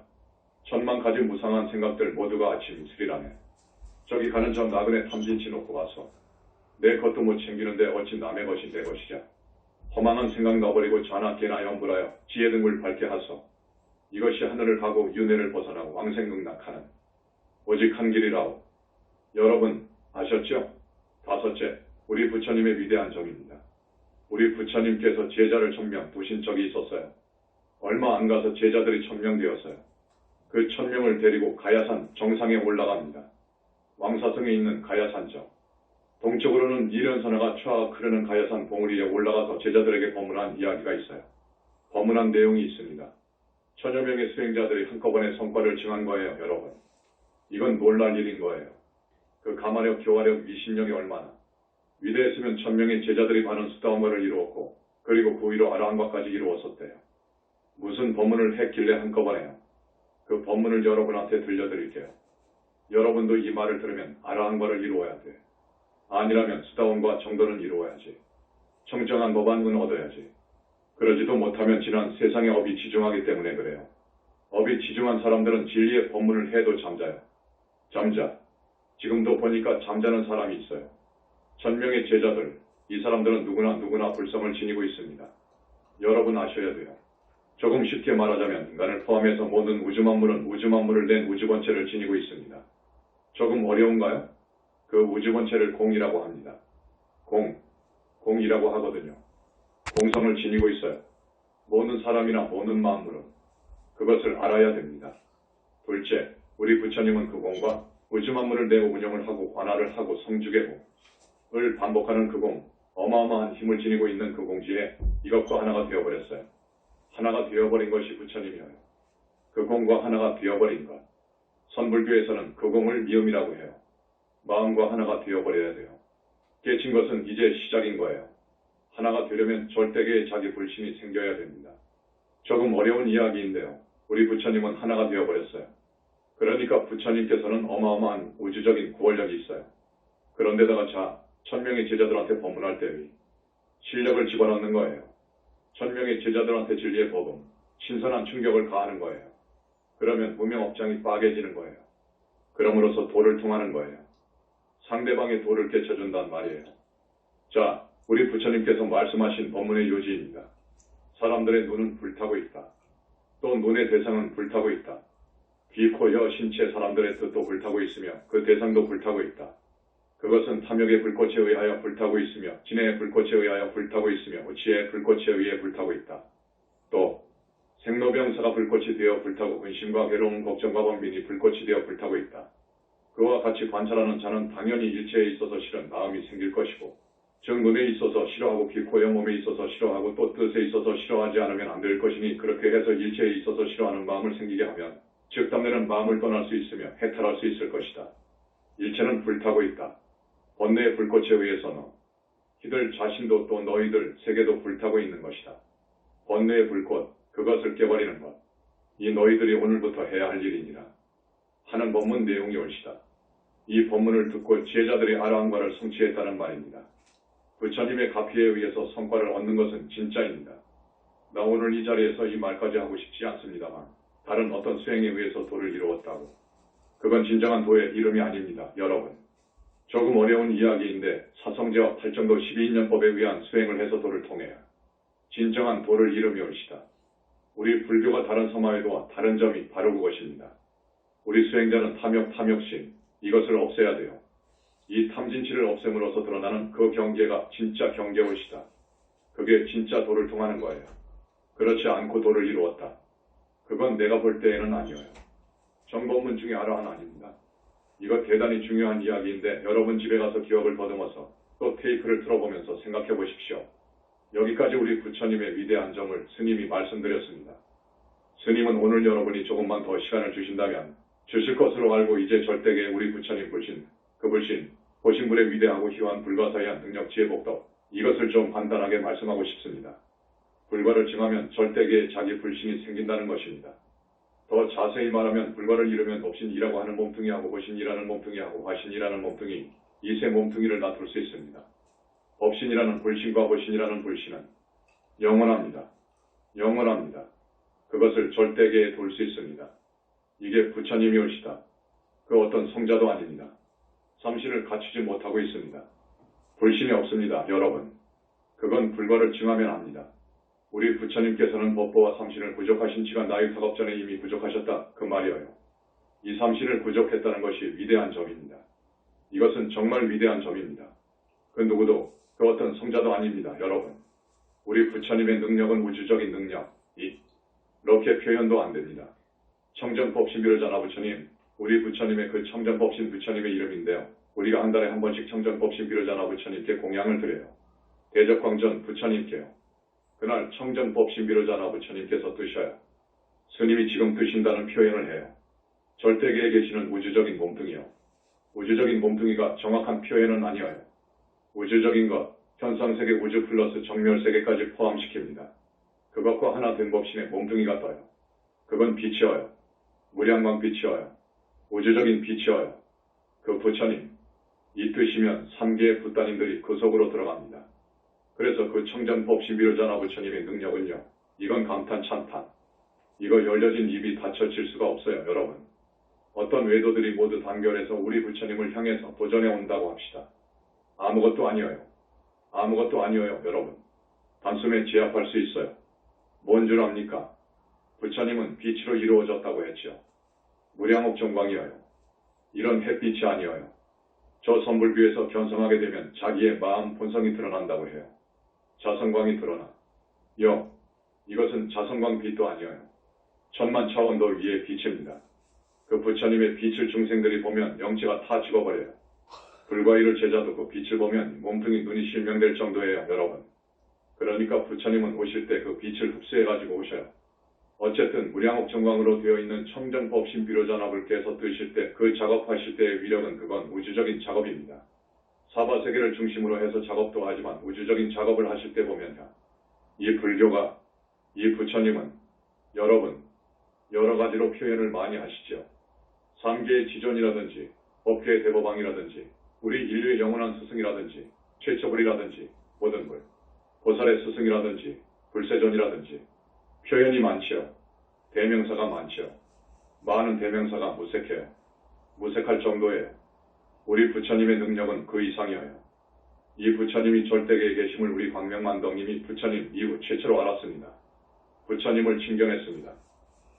천만 가지 무상한 생각들 모두가 아침 이슬이라네. 저기 가는 저 나그네 탐진치 놓고 와서 내 것도 못 챙기는데 어찌 남의 것이 내 것이냐. 허망한 생각 놔버리고 자나 깨나 염불하여 지혜 등을 밝게 하소. 이것이 하늘을 가고 윤회를 벗어나고 왕생극락하는 오직 한 길이라오. 여러분 아셨죠? 다섯째, 우리 부처님의 위대한 점입니다. 우리 부처님께서 제자를 1000명 두신 적이 있었어요. 얼마 안 가서 제자들이 1000명 되었어요. 그 1000명을 데리고 가야산 정상에 올라갑니다. 왕사성에 있는 가야산정. 동쪽으로는 이련선화가 촤악 흐르는 가야산 봉우리에 올라가서 제자들에게 법문한 이야기가 있어요. 법문한 내용이 있습니다. 1000여 명의 수행자들이 한꺼번에 성과를 증한 거예요, 여러분. 이건 놀랄 일인 거예요. 그 가마력, 교화력, 위신력이 얼마나. 위대했으면 1000명의 제자들이 많은 수다운 것을 이루었고, 그리고 그 위로 아라한과까지 이루었었대요. 무슨 법문을 했길래 한꺼번에요. 그 법문을 여러분한테 들려드릴게요. 여러분도 이 말을 들으면 아라한과를 이루어야 돼. 아니라면 수다원과 정도는 이루어야지. 청정한 법안은 얻어야지. 그러지도 못하면 지난 세상의 업이 지중하기 때문에 그래요. 업이 지중한 사람들은 진리의 법문을 해도 잠자요. 잠자. 지금도 보니까 잠자는 사람이 있어요. 1000명의 제자들, 이 사람들은 누구나 불성을 지니고 있습니다. 여러분 아셔야 돼요. 조금 쉽게 말하자면 인간을 포함해서 모든 우주만물은 우주만물을 낸 우주본체를 지니고 있습니다. 조금 어려운가요? 그 우주본체를 공이라고 합니다. 공이라고 하거든요. 공성을 지니고 있어요. 모든 사람이나 모든 만물은 그것을 알아야 됩니다. 둘째, 우리 부처님은 그 공과 우주만물을 내고 운영을 하고 관할을 하고 성주계공을 반복하는 그 공, 어마어마한 힘을 지니고 있는 그 공지에 이것과 하나가 되어버렸어요. 하나가 되어버린 것이 부처님이에요. 그 공과 하나가 되어버린 것. 선불교에서는 그 공을 미음이라고 해요. 마음과 하나가 되어버려야 돼요. 깨친 것은 이제 시작인 거예요. 하나가 되려면 절대계의 자기 불신이 생겨야 됩니다. 조금 어려운 이야기인데요. 우리 부처님은 하나가 되어버렸어요. 그러니까 부처님께서는 어마어마한 우주적인 구원력이 있어요. 그런데다가 1000명의 제자들한테 법문할 때 실력을 집어넣는 거예요. 1000명의 제자들한테 진리의 법음, 신선한 충격을 가하는 거예요. 그러면 무명업장이 빠개지는 거예요. 그럼으로써 도를 통하는 거예요. 상대방의 도를 깨쳐준단 말이에요. 자, 우리 부처님께서 말씀하신 법문의 요지입니다. 사람들의 눈은 불타고 있다. 또 눈의 대상은 불타고 있다. 귀, 코, 혀, 신체 사람들의 뜻도 불타고 있으며 그 대상도 불타고 있다. 그것은 탐욕의 불꽃에 의하여 불타고 있으며 진해의 불꽃에 의하여 불타고 있으며 우치의 불꽃에 의해 불타고 있다. 또 생로병사가 불꽃이 되어 불타고 근심과 괴로움, 걱정과 번민이 불꽃이 되어 불타고 있다. 그와 같이 관찰하는 자는 당연히 일체에 있어서 싫은 마음이 생길 것이고 즉 눈에 있어서 싫어하고 귀, 코, 혀, 몸에 있어서 싫어하고 또 뜻에 있어서 싫어하지 않으면 안 될 것이니 그렇게 해서 일체에 있어서 싫어하는 마음을 생기게 하면 즉 탐내는 마음을 떠날 수 있으며 해탈할 수 있을 것이다. 일체는 불타고 있다. 번뇌의 불꽃에 의해서는 이들 자신도 또 너희들 세계도 불타고 있는 것이다. 번뇌의 불꽃, 그것을 깨버리는 것. 이 너희들이 오늘부터 해야 할 일이니라. 하는 법문 내용이 옳시다. 이 법문을 듣고 제자들이 아라한과를 성취했다는 말입니다. 부처님의 가피에 의해서 성과를 얻는 것은 진짜입니다. 나 오늘 이 자리에서 이 말까지 하고 싶지 않습니다만 다른 어떤 수행에 의해서 도를 이루었다고. 그건 진정한 도의 이름이 아닙니다. 여러분. 조금 어려운 이야기인데 사성제와 팔정도 12인연법에 의한 수행을 해서 도를 통해야 진정한 도를 이루며 올시다. 우리 불교가 다른 서마회도와 다른 점이 바로 그것입니다. 우리 수행자는 탐욕심 이것을 없애야 돼요. 이 탐진치를 없앰으로써 드러나는 그 경계가 진짜 경계올시다. 그게 진짜 도를 통하는 거예요. 그렇지 않고 도를 이루었다. 그건 내가 볼 때에는 아니에요. 정법문 중에 하나 아닙니다. 이거 대단히 중요한 이야기인데 여러분 집에 가서 기억을 더듬어서 또 테이프를 틀어보면서 생각해 보십시오. 여기까지 우리 부처님의 위대한 점을 스님이 말씀드렸습니다. 스님은 오늘 여러분이 조금만 더 시간을 주신다면 주실 것으로 알고 이제 절대계의 우리 부처님 불신, 그 불신, 보신불의 위대하고 희화한 불가사의한 능력 지혜 복덕 이것을 좀 간단하게 말씀하고 싶습니다. 불과를 증하면 절대계에 자기 불신이 생긴다는 것입니다. 더 자세히 말하면 불과를 이루면 법신이라고 하는 몸뚱이하고 보신이라는 몸뚱이하고 화신이라는 몸뚱이 이 세 몸뚱이를 나눌 수 있습니다. 법신이라는 불신과 보신이라는 불신은 영원합니다. 영원합니다. 그것을 절대계에 둘 수 있습니다. 이게 부처님이 오시다. 그 어떤 성자도 아닙니다. 삼신을 갖추지 못하고 있습니다. 불신이 없습니다. 여러분. 그건 불과를 증하면 압니다. 우리 부처님께서는 법보와 삼신을 부족하신 지가 나유타겁 전에 이미 부족하셨다. 그 말이에요. 이 삼신을 부족했다는 것이 위대한 점입니다. 이것은 정말 위대한 점입니다. 그 누구도 그 어떤 성자도 아닙니다. 여러분. 우리 부처님의 능력은 우주적인 능력. 이렇게 표현도 안 됩니다. 청정법신비로자나 부처님. 우리 부처님의 그 청정법신 부처님의 이름인데요. 우리가 한 달에 한 번씩 청정법신비로자나 부처님께 공양을 드려요. 대적광전 부처님께요. 그날 청정법신비로자나 부처님께서 드셔요. 스님이 지금 드신다는 표현을 해요. 절대계에 계시는 우주적인 몸뚱이요. 우주적인 몸뚱이가 정확한 표현은 아니에요. 우주적인 것, 현상세계 우주 플러스 정멸세계까지 포함시킵니다. 그것과 하나 된 법신의 몸뚱이가 떠요. 그건 빛이어요. 무량광 빛이어요. 우주적인 빛이어요. 그 부처님, 이 뜻이면 3개의 부따님들이 그 속으로 들어갑니다. 그래서 그 청정법신비로자나 부처님의 능력은요. 이건 감탄 찬탄. 이거 열려진 입이 닫혀질 수가 없어요. 여러분. 어떤 외도들이 모두 단결해서 우리 부처님을 향해서 도전해 온다고 합시다. 아무것도 아니에요. 아무것도 아니에요. 여러분. 단숨에 제압할 수 있어요. 뭔 줄 압니까? 부처님은 빛으로 이루어졌다고 했죠. 무량옥 정광이에요. 이런 햇빛이 아니에요. 저 선불비에서 견성하게 되면 자기의 마음 본성이 드러난다고 해요. 자성광이 드러나. 이것은 자성광 빛도 아니에요. 천만 차원도 위의 빛입니다. 그 부처님의 빛을 중생들이 보면 영체가 다 죽어버려요. 불과 이를 제자도 그 빛을 보면 몸뚱이 눈이 실명될 정도예요. 여러분. 그러니까 부처님은 오실 때 그 빛을 흡수해가지고 오셔요. 어쨌든 무량옥 정광으로 되어 있는 청정법신 비로자나불께서 뜨실 때 그 작업하실 때의 위력은 그건 우주적인 작업입니다. 사바세계를 중심으로 해서 작업도 하지만 우주적인 작업을 하실 때 보면요. 이 불교가, 이 부처님은 여러분 여러 가지로 표현을 많이 하시죠. 3계의 지존이라든지 법계의 대법왕이라든지 우리 인류의 영원한 스승이라든지 최초불이라든지 모든 불, 보살의 스승이라든지 불세존이라든지 표현이 많지요. 대명사가 많지요. 많은 대명사가 무색해요. 무색할 정도예요. 우리 부처님의 능력은 그 이상이에요. 이 부처님이 절대계에 계심을 우리 광명만덕님이 부처님 이후 최초로 알았습니다. 부처님을 친경했습니다.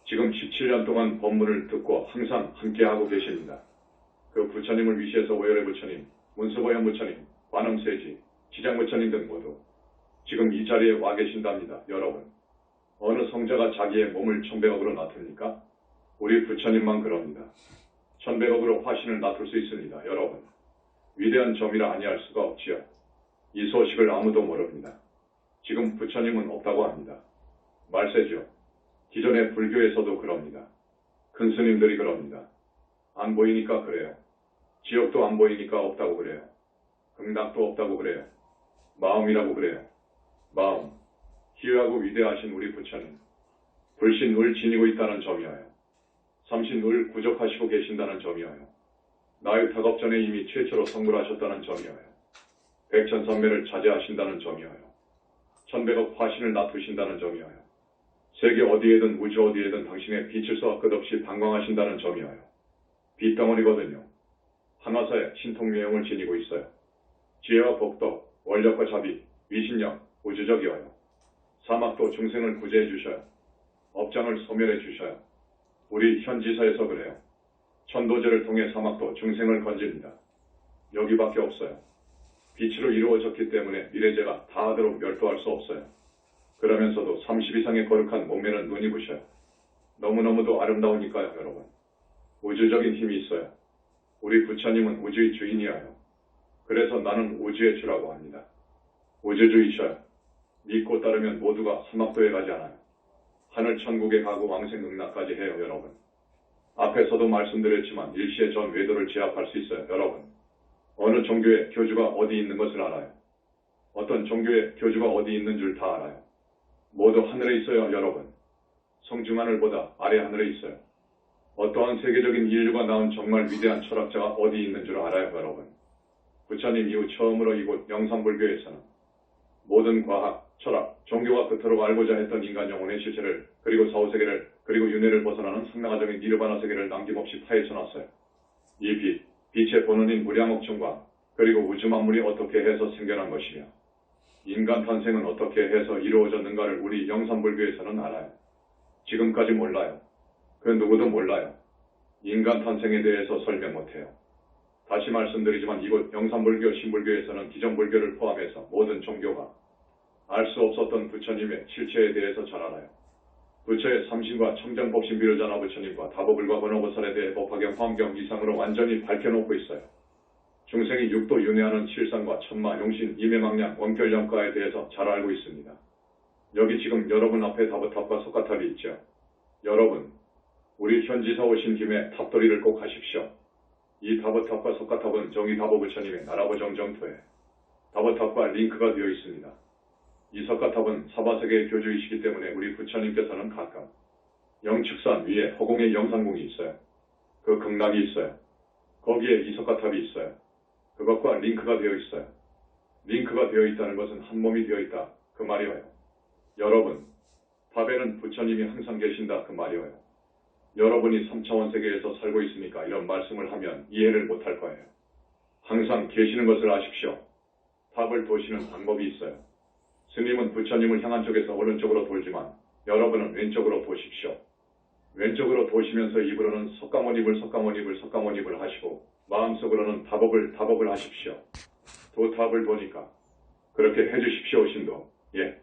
지금 17년 동안 법문을 듣고 항상 함께하고 계십니다. 그 부처님을 위시해서 오열의 부처님, 문수보현 부처님, 관음세지, 지장부처님 등 모두 지금 이 자리에 와 계신답니다. 여러분. 어느 성자가 자기의 몸을 1100억으로 나눕니까? 우리 부처님만 그럽니다. 1100억으로 화신을 나눌 수 있습니다. 여러분. 위대한 점이라 아니할 수가 없지요. 이 소식을 아무도 모릅니다. 지금 부처님은 없다고 합니다. 말세죠. 기존의 불교에서도 그럽니다. 큰 스님들이 그럽니다. 안 보이니까 그래요. 지옥도 안 보이니까 없다고 그래요. 극락도 없다고 그래요. 마음이라고 그래요. 마음. 희유하고 위대하신 우리 부처님. 불신을 지니고 있다는 점이어요. 삼신을 구족하시고 계신다는 점이어요. 나유타겁 전에 이미 최초로 성불하셨다는 점이어요. 백천산매를 자제하신다는 점이어요. 천백억 화신을 놔두신다는 점이어요. 세계 어디에든 우주 어디에든 당신의 빛을 쏘아 끝없이 방광하신다는 점이어요. 빛덩어리거든요. 한화사의 신통유형을 지니고 있어요. 지혜와 복덕, 원력과 자비, 위신력, 우주적이어요. 사막도 중생을 구제해 주셔요. 업장을 소멸해 주셔요. 우리 현지사에서 그래요. 천도제를 통해 사막도 중생을 건집니다. 여기밖에 없어요. 빛으로 이루어졌기 때문에 미래제가 다하도록 멸도할 수 없어요. 그러면서도 30 이상의 거룩한 몸매는 눈이 부셔요. 너무너무도 아름다우니까요, 여러분. 우주적인 힘이 있어요. 우리 부처님은 우주의 주인이어요. 그래서 나는 우주의 주라고 합니다. 우주주의셔요. 믿고 따르면 모두가 사막도에 가지 않아요. 하늘 천국에 가고 왕생응락까지 해요, 여러분. 앞에서도 말씀드렸지만 일시에 전 외도를 제압할 수 있어요, 여러분. 어느 종교의 교주가 어디 있는 것을 알아요. 어떤 종교의 교주가 어디 있는 줄 다 알아요. 모두 하늘에 있어요, 여러분. 성중하늘보다 아래 하늘에 있어요. 어떠한 세계적인 인류가 낳은 정말 위대한 철학자가 어디 있는 줄 알아요, 여러분. 부처님 이후 처음으로 이곳 영산불교에서는 모든 과학, 철학, 종교가 그토록 알고자 했던 인간 영혼의 실체를 그리고 사후세계를 그리고 윤회를 벗어나는 상명하적인 니르바나 세계를 남김없이 파헤쳐놨어요. 이 빛, 빛의 본원인 무량억천과 그리고 우주 만물이 어떻게 해서 생겨난 것이며 인간 탄생은 어떻게 해서 이루어졌는가를 우리 영산불교에서는 알아요. 지금까지 몰라요. 그 누구도 몰라요. 인간 탄생에 대해서 설명 못해요. 다시 말씀드리지만 이곳 영산불교, 신불교에서는 기존불교를 포함해서 모든 종교가 알 수 없었던 부처님의 실체에 대해서 잘 알아요. 부처의 삼신과 청정법신 비로자나 부처님과 다보불과 번호보살에 대해 법화경, 화엄경 이상으로 완전히 밝혀놓고 있어요. 중생이 육도 윤회하는 실상과 천마, 용신, 임해망량, 원결영가에 대해서 잘 알고 있습니다. 여기 지금 여러분 앞에 다보탑과 석가탑이 있죠. 여러분, 우리 현지사 오신 김에 탑돌이를 꼭 하십시오. 이 다보탑과 석가탑은 정의 다보 부처님의 나라보 정정토에 다보탑과 링크가 되어 있습니다. 이 석가탑은 사바세계의 교주이시기 때문에 우리 부처님께서는 가끔 영축산 위에 허공에 영산궁이 있어요. 그 극락이 있어요. 거기에 이 석가탑이 있어요. 그것과 링크가 되어 있어요. 링크가 되어 있다는 것은 한 몸이 되어 있다. 그 말이에요. 여러분, 탑에는 부처님이 항상 계신다. 그 말이에요. 여러분이 3차원 세계에서 살고 있으니까 이런 말씀을 하면 이해를 못할 거예요. 항상 계시는 것을 아십시오. 탑을 도시는 방법이 있어요. 스님은 부처님을 향한 쪽에서 오른쪽으로 돌지만 여러분은 왼쪽으로 도십시오. 왼쪽으로 도시면서 입으로는 석가모니불 하시고 마음속으로는 다법을 하십시오. 두 탑을 보니까 그렇게 해주십시오, 신도. 예.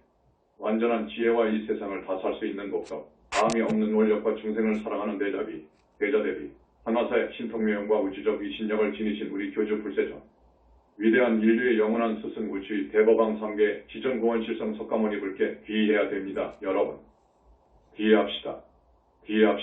완전한 지혜와 이 세상을 다 살 수 있는 복덕, 마음이 없는 원력과 중생을 사랑하는 대자대비, 한화사의 신통명과 우주적 위신력을 지니신 우리 교주 불세존, 위대한 인류의 영원한 스승 우주의 대법왕 상계 지전구원실성 석가모니 불께 귀의해야 됩니다. 여러분, 귀의합시다. 귀의합시다.